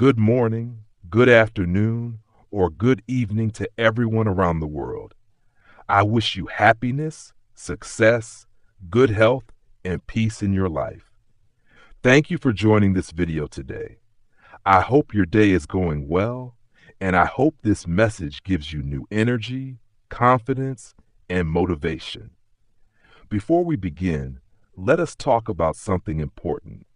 Good morning, good afternoon, or good evening to everyone around the world. I wish you happiness, success, good health, and peace in your life. Thank you for joining this video today. I hope your day is going well, and I hope this message gives you new energy, confidence, and motivation. Before we begin, let us talk about something important.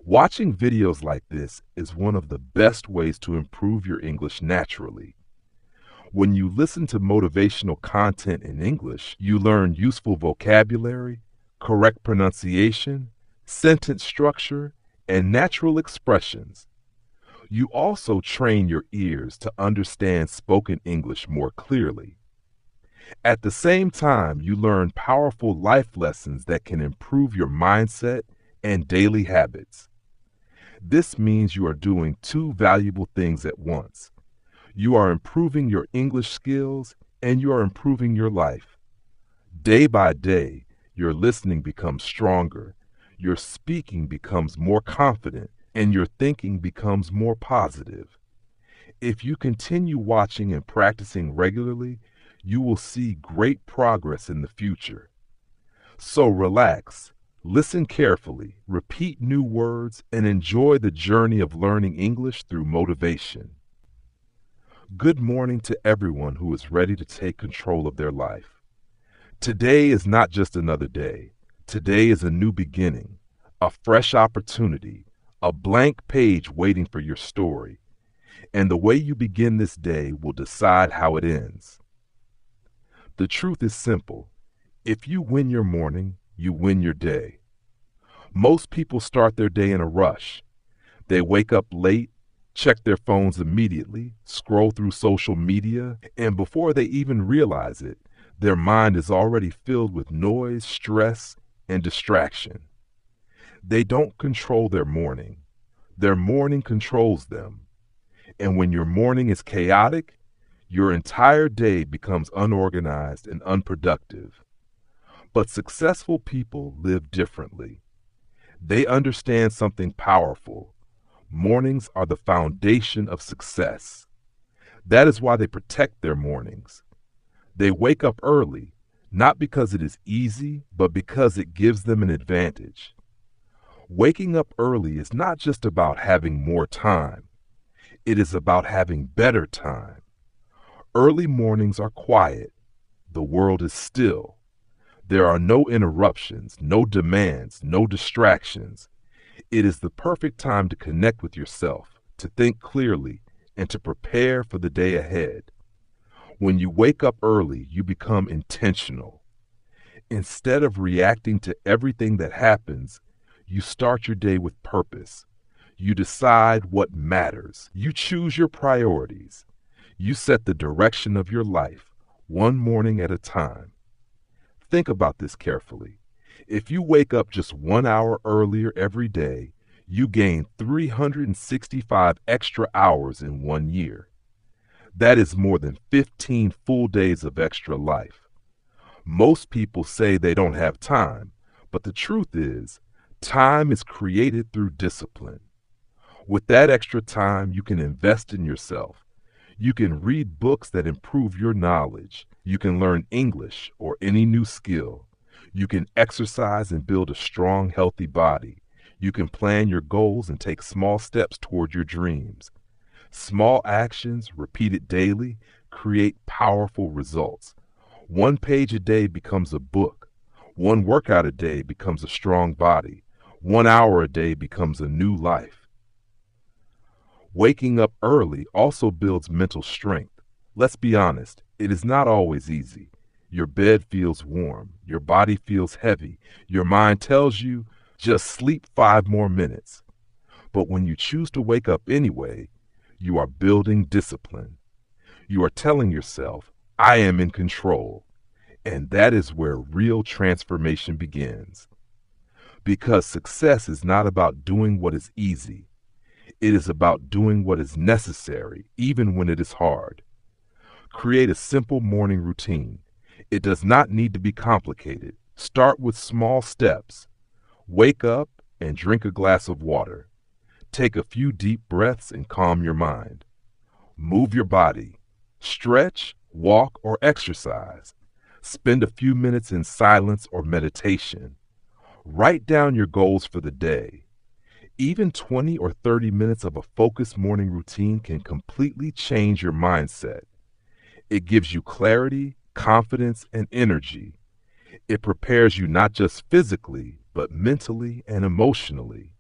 Watching videos like this is one of the best ways to improve your English naturally. When you listen to motivational content in English, you learn useful vocabulary, correct pronunciation, sentence structure, and natural expressions. You also train your ears to understand spoken English more clearly. At the same time, you learn powerful life lessons that can improve your mindset and daily habits. This means you are doing two valuable things at once. You are improving your English skills and you are improving your life. Day by day, your listening becomes stronger, your speaking becomes more confident, and your thinking becomes more positive. If you continue watching and practicing regularly, you will see great progress in the future. So relax. Listen carefully, repeat new words, and enjoy the journey of learning English through motivation. Good morning to everyone who is ready to take control of their life. Today is not just another day. Today is a new beginning, a fresh opportunity, a blank page waiting for your story. And the way you begin this day will decide how it ends. The truth is simple. If you win your morning, you win your day. Most people start their day in a rush. They wake up late, check their phones immediately, scroll through social media, and before they even realize it, their mind is already filled with noise, stress, and distraction. They don't control their morning. Their morning controls them. And when your morning is chaotic, your entire day becomes unorganized and unproductive. But successful people live differently. They understand something powerful. Mornings are the foundation of success. That is why they protect their mornings. They wake up early, not because it is easy, but because it gives them an advantage. Waking up early is not just about having more time. It is about having better time. Early mornings are quiet. The world is still. There are no interruptions, no demands, no distractions. It is the perfect time to connect with yourself, to think clearly, and to prepare for the day ahead. When you wake up early, you become intentional. Instead of reacting to everything that happens, you start your day with purpose. You decide what matters. You choose your priorities. You set the direction of your life, one morning at a time. Think about this carefully. If you wake up just 1 hour earlier every day, you gain 365 extra hours in 1 year. That is more than 15 full days of extra life. Most people say they don't have time, but the truth is, time is created through discipline. With that extra time, you can invest in yourself. You can read books that improve your knowledge. You can learn English or any new skill. You can exercise and build a strong, healthy body. You can plan your goals and take small steps toward your dreams. Small actions, repeated daily, create powerful results. 1 page a day becomes a book. 1 workout a day becomes a strong body. 1 hour a day becomes a new life. Waking up early also builds mental strength. Let's be honest, it is not always easy. Your bed feels warm, your body feels heavy, your mind tells you, just sleep 5 more minutes. But when you choose to wake up anyway, you are building discipline. You are telling yourself, I am in control. And that is where real transformation begins. Because success is not about doing what is easy. It is about doing what is necessary, even when it is hard. Create a simple morning routine. It does not need to be complicated. Start with small steps. Wake up and drink a glass of water. Take a few deep breaths and calm your mind. Move your body. Stretch, walk, or exercise. Spend a few minutes in silence or meditation. Write down your goals for the day. Even 20 or 30 minutes of a focused morning routine can completely change your mindset. It gives you clarity, confidence, and energy. It prepares you not just physically, but mentally and emotionally.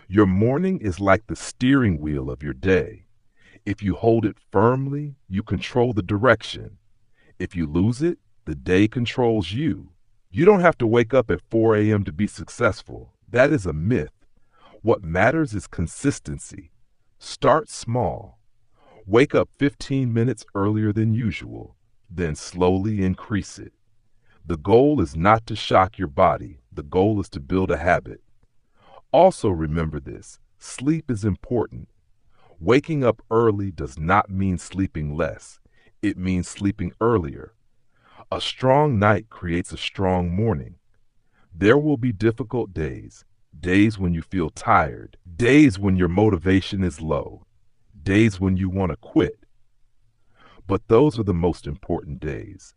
Your morning is like the steering wheel of your day. If you hold it firmly, you control the direction. If you lose it, the day controls you. You don't have to wake up at 4 a.m. to be successful. That is a myth. What matters is consistency. Start small. Wake up 15 minutes earlier than usual, then slowly increase it. The goal is not to shock your body. The goal is to build a habit. Also remember this, sleep is important. Waking up early does not mean sleeping less. It means sleeping earlier. A strong night creates a strong morning. There will be difficult days, days when you feel tired, days when your motivation is low, days when you want to quit. But those are the most important days.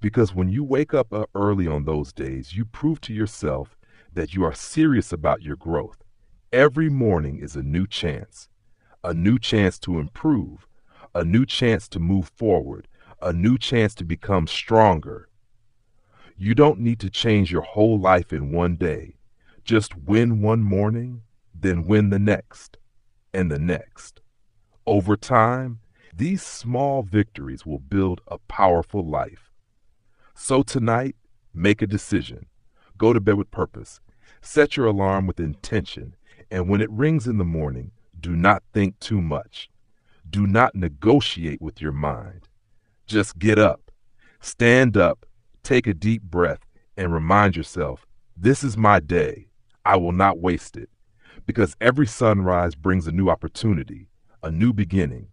Because when you wake up early on those days, you prove to yourself that you are serious about your growth. Every morning is a new chance to improve, a new chance to move forward, a new chance to become stronger. You don't need to change your whole life in one day. Just win one morning, then win the next, and the next. Over time, these small victories will build a powerful life. So tonight, make a decision. Go to bed with purpose. Set your alarm with intention. And when it rings in the morning, do not think too much. Do not negotiate with your mind. Just get up. Stand up. Take a deep breath and remind yourself, this is my day. I will not waste it. Because every sunrise brings a new opportunity, a new beginning,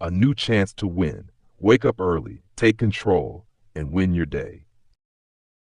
a new chance to win. Wake up early, take control, and win your day.